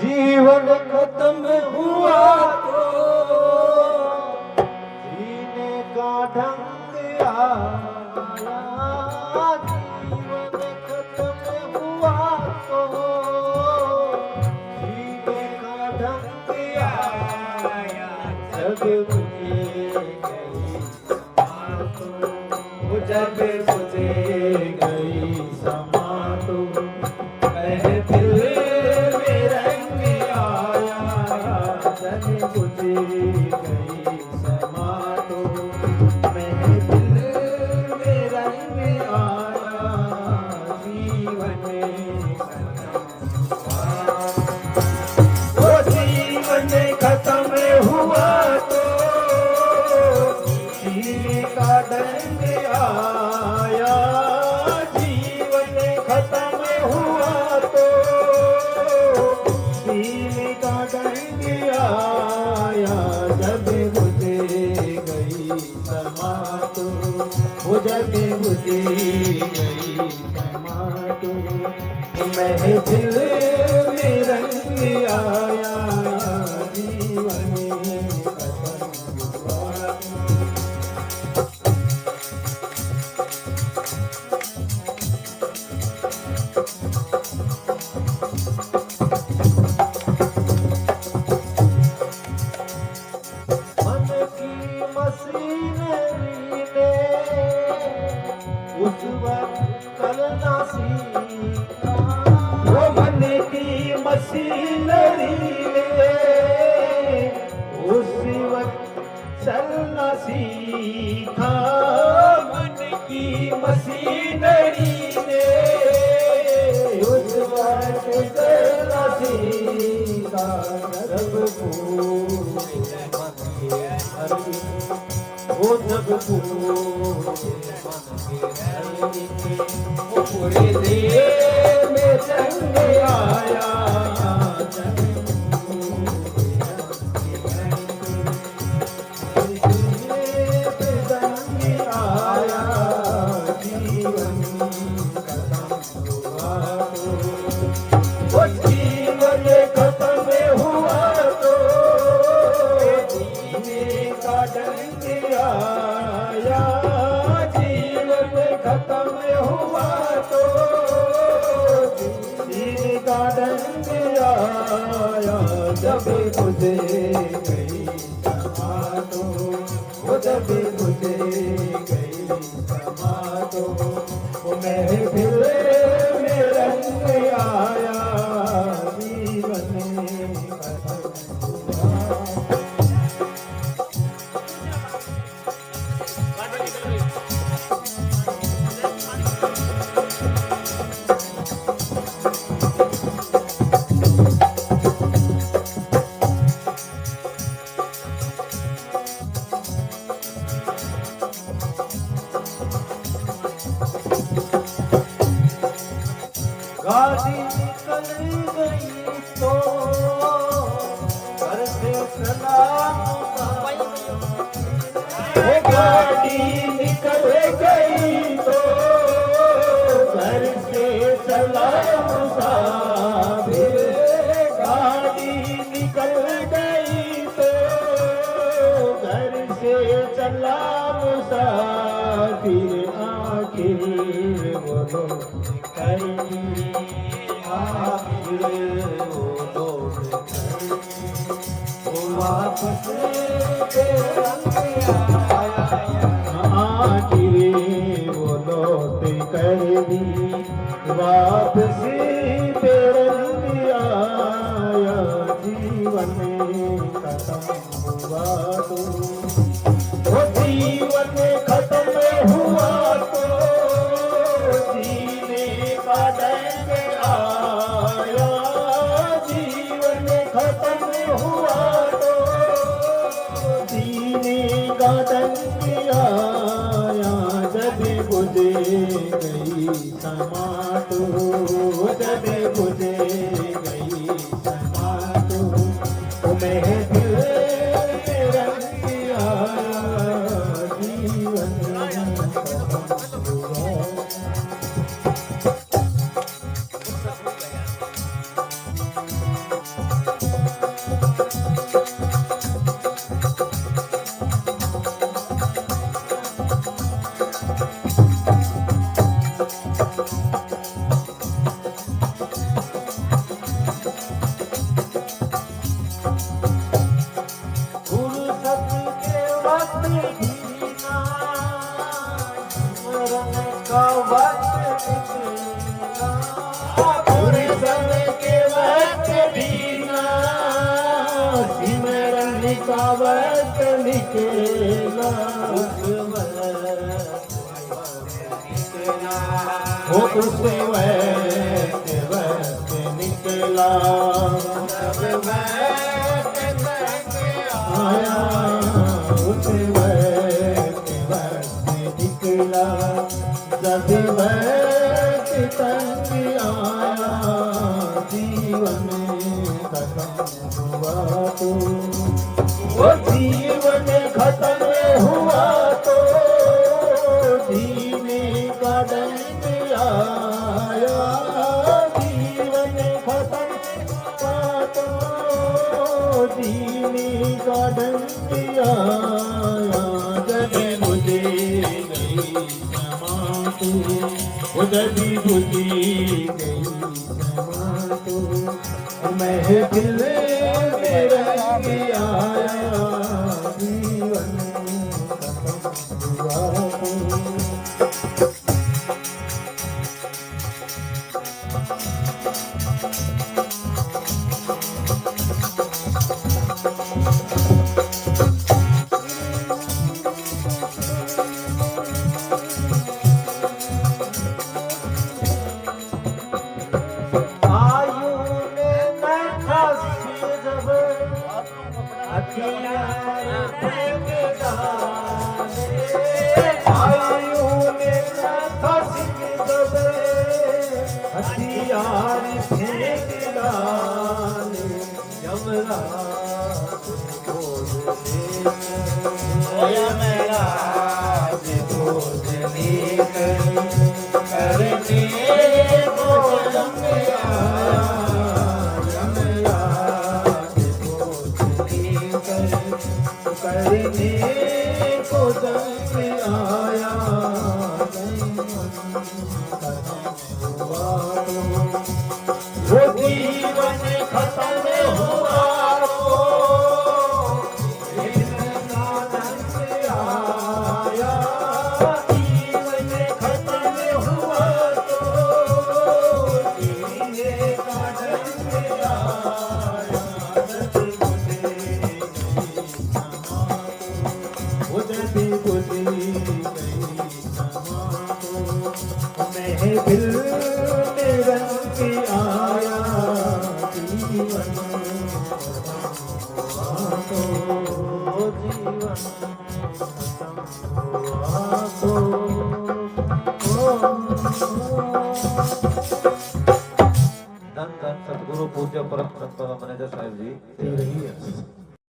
जीवन खत्म हुआ तो जीने का ढंग आया। जीवन खत्म हुआ तो जीने का ढंग आया। जब मुझे गई समातो, जब मुझे गई समातो, महफिल में रंग आया। जब मुझे गई समातो, महफिल में रंग आया। जीवन वो जीवन खत्म हुआ तो जीने का ढंग आया। जीवन खत्म हुआ तो जीने का ढंग आया। जब मुझे गई समातो, वो जब मुझे गई समातो, महफिल में रंग आया। जीवन खत्म हुआ। मन की मशीनरी ने उस वक्त चलना सीखा। वो मन की मशीनरी ने उस वक्त चलना सीखा। मन की मशीनरी ने उस वक्त चलना सीखा। जब वो जब पूरे देश में जंग आया। जंग आया। जीवन खत्म हुआ तो, वो जीवन खत्म हुआ तो जीने का ढंग आया। जीवन खत्म हुआ तो जीने का ढंग आया। जब मुझे गई समातो, वो जब मुझे गई समातो, वो महफिल में रंग आया। जीवन खत्म हुआ। गाड़ी निकल गई तो घर से सलाम। गाड़ी निकल गई तो घर से सलाम मुसाफिर। गाड़ी निकल गई तो घर से सलाम मुसाफिर। आखिर वो कहीं आखिर वो लौट वो वापस रंग आया। आखिर वो लौट कर भी वापस रंग आया। जीवन खत्म हुआ तो, वो जीवन खत्म हुआ तो जीने का ढंग आया। जीवन खत्म हुआ तो जीने का ढंग आया। जब मुझे गई समातो, जब मुझे गई समातो, महफिल में रंग आया। जीवन खत्म हुआ। वक्त निकला वो उस वक्त निकला आया उस वक्त निकला जब वक्त तंग आया जीवन खत्म हुआ तो वो जीवन खत्म हुआ तो जीने का दंड आया जीवन खत्म हुआ तो जीने का दंड आया जब मुझे गई क्षमा तू जब बुझी गई क्षमा तू महफिल में रंग आया जीवन खत्म हुआ तो हथियार फेंक डाले यमराज भोजने करने को यमराज भोजने करने को दंड आया वो जीवन खत्म हुआ तो इतना दंड आया जीवन खत्म हुआ तो जीने का दंड आया जब मुझे गई क्षमा तो जब बुझी गई क्षमा तो महफिल में रंग आया जीवन हुआ तो जीवन हुआ तो धन धन सतगुरु पूज्य परम संत मैनेजर साहेब जी।